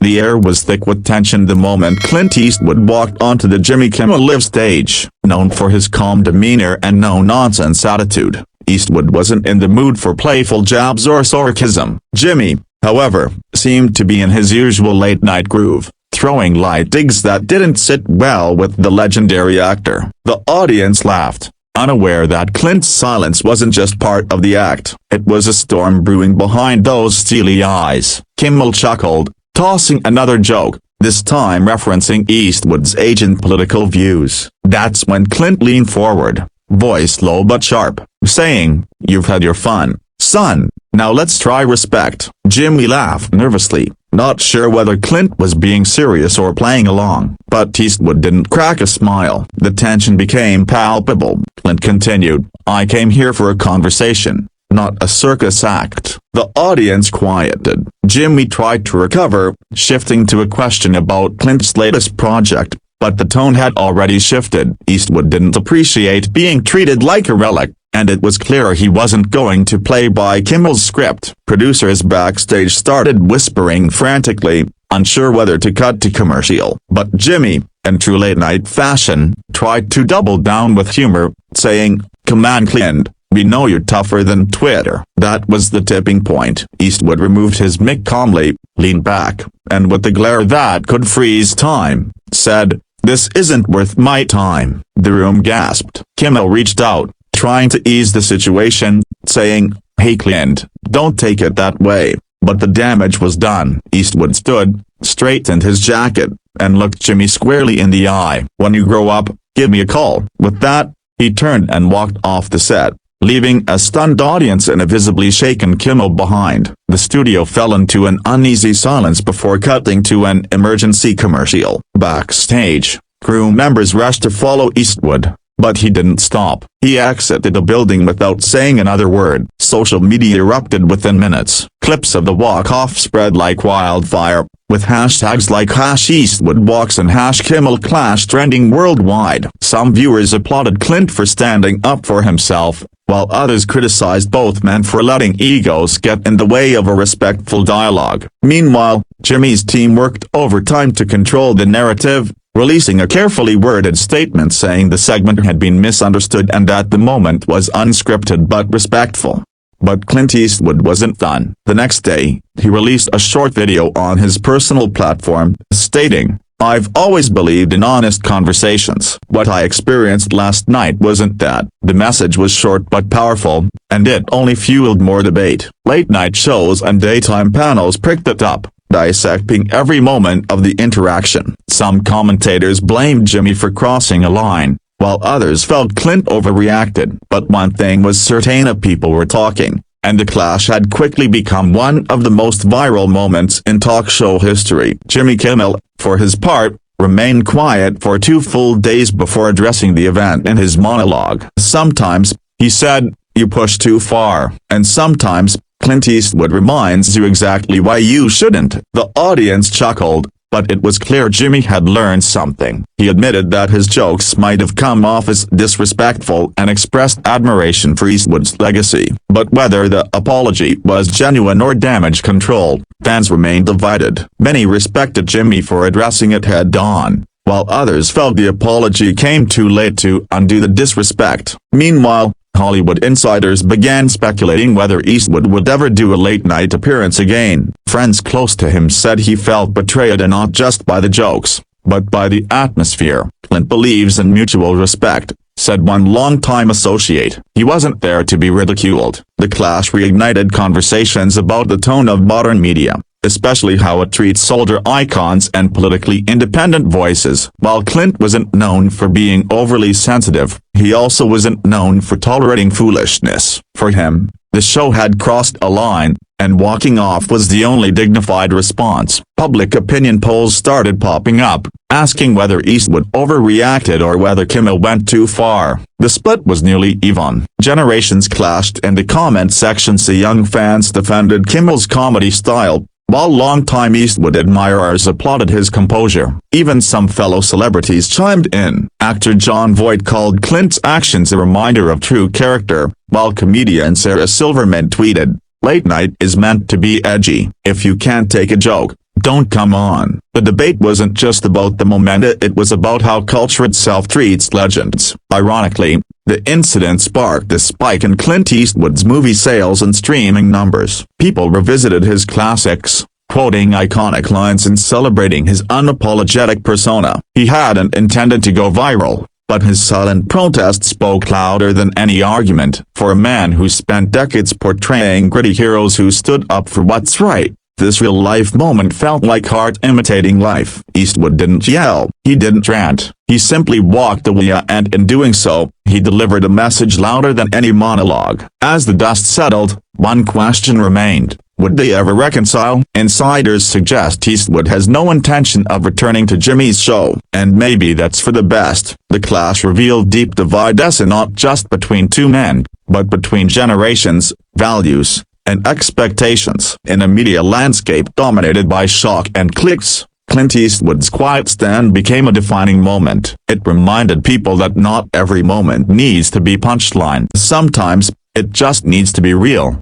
The air was thick with tension the moment Clint Eastwood walked onto the Jimmy Kimmel Live stage. Known for his calm demeanor and no-nonsense attitude, Eastwood wasn't in the mood for playful jabs or sarcasm. Jimmy, however, seemed to be in his usual late-night groove, throwing light digs that didn't sit well with the legendary actor. The audience laughed, unaware that Clint's silence wasn't just part of the act. It was a storm brewing behind those steely eyes. Kimmel chuckled, tossing another joke, this time referencing Eastwood's age and political views. That's when Clint leaned forward, voice low but sharp, saying, "You've had your fun, son. Now let's try respect." Jimmy laughed nervously, not sure whether Clint was being serious or playing along. But Eastwood didn't crack a smile. The tension became palpable. Clint continued, "I came here for a conversation, not a circus act." The audience quieted. Jimmy tried to recover, shifting to a question about Clint's latest project, but the tone had already shifted. Eastwood didn't appreciate being treated like a relic, and it was clear he wasn't going to play by Kimmel's script. Producers backstage started whispering frantically, unsure whether to cut to commercial. But Jimmy, in true late-night fashion, tried to double down with humor, saying, "Come on Clint, we know you're tougher than Twitter." That was the tipping point. Eastwood removed his mic calmly, leaned back, and with the glare that could freeze time, said, "This isn't worth my time." The room gasped. Kimmel reached out, trying to ease the situation, saying, "Hey Clint, don't take it that way." But the damage was done. Eastwood stood, straightened his jacket, and looked Jimmy squarely in the eye. "When you grow up, give me a call." With that, he turned and walked off the set, leaving a stunned audience and a visibly shaken Kimmel behind. The studio fell into an uneasy silence before cutting to an emergency commercial. Backstage, crew members rushed to follow Eastwood, but he didn't stop. He exited the building without saying another word. Social media erupted within minutes. Clips of the walk-off spread like wildfire, with hashtags like #EastwoodWalks and #KimmelClash trending worldwide. Some viewers applauded Clint for standing up for himself, while others criticized both men for letting egos get in the way of a respectful dialogue. Meanwhile, Jimmy's team worked overtime to control the narrative, releasing a carefully worded statement saying the segment had been misunderstood and that the moment was unscripted but respectful. But Clint Eastwood wasn't done. The next day, he released a short video on his personal platform, stating, "I've always believed in honest conversations. What I experienced last night wasn't that." The message was short but powerful, and it only fueled more debate. Late-night shows and daytime panels picked it up, dissecting every moment of the interaction. Some commentators blamed Jimmy for crossing a line, while others felt Clint overreacted. But one thing was certain: people were talking, and the clash had quickly become one of the most viral moments in talk show history. Jimmy Kimmel, for his part, remained quiet for 2 full days before addressing the event in his monologue. "Sometimes," he said, "you push too far, and sometimes, Clint Eastwood reminds you exactly why you shouldn't." The audience chuckled, but it was clear Jimmy had learned something. He admitted that his jokes might have come off as disrespectful and expressed admiration for Eastwood's legacy. But whether the apology was genuine or damage control, fans remained divided. Many respected Jimmy for addressing it head-on, while others felt the apology came too late to undo the disrespect. Meanwhile, Hollywood insiders began speculating whether Eastwood would ever do a late-night appearance again. Friends close to him said he felt betrayed, and not just by the jokes, but by the atmosphere. "Clint believes in mutual respect," said one longtime associate. "He wasn't there to be ridiculed." The clash reignited conversations about the tone of modern media, especially how it treats older icons and politically independent voices. While Clint wasn't known for being overly sensitive, he also wasn't known for tolerating foolishness. For him, the show had crossed a line, and walking off was the only dignified response. Public opinion polls started popping up, asking whether Eastwood overreacted or whether Kimmel went too far. The split was nearly even. Generations clashed in the comment sections. The young fans defended Kimmel's comedy style, while longtime Eastwood admirers applauded his composure. Even some fellow celebrities chimed in. Actor Jon Voight called Clint's actions a reminder of true character, while comedian Sarah Silverman tweeted, "Late night is meant to be edgy. If you can't take a joke, Don't come on. The debate wasn't just about the momentum, it was about how culture itself treats legends. Ironically, the incident sparked a spike in Clint Eastwood's movie sales and streaming numbers. People revisited his classics, quoting iconic lines and celebrating his unapologetic persona. He hadn't intended to go viral, but his silent protest spoke louder than any argument. For a man who spent decades portraying gritty heroes who stood up for what's right, this real-life moment felt like art imitating life. Eastwood didn't yell, he didn't rant, he simply walked away, and in doing so, he delivered a message louder than any monologue. As the dust settled, one question remained: would they ever reconcile? Insiders suggest Eastwood has no intention of returning to Jimmy's show, and maybe that's for the best. The clash revealed deep divides not just between two men, but between generations, values, and expectations. In a media landscape dominated by shock and clicks, Clint Eastwood's quiet stand became a defining moment. It reminded people that not every moment needs to be punchline. Sometimes, it just needs to be real.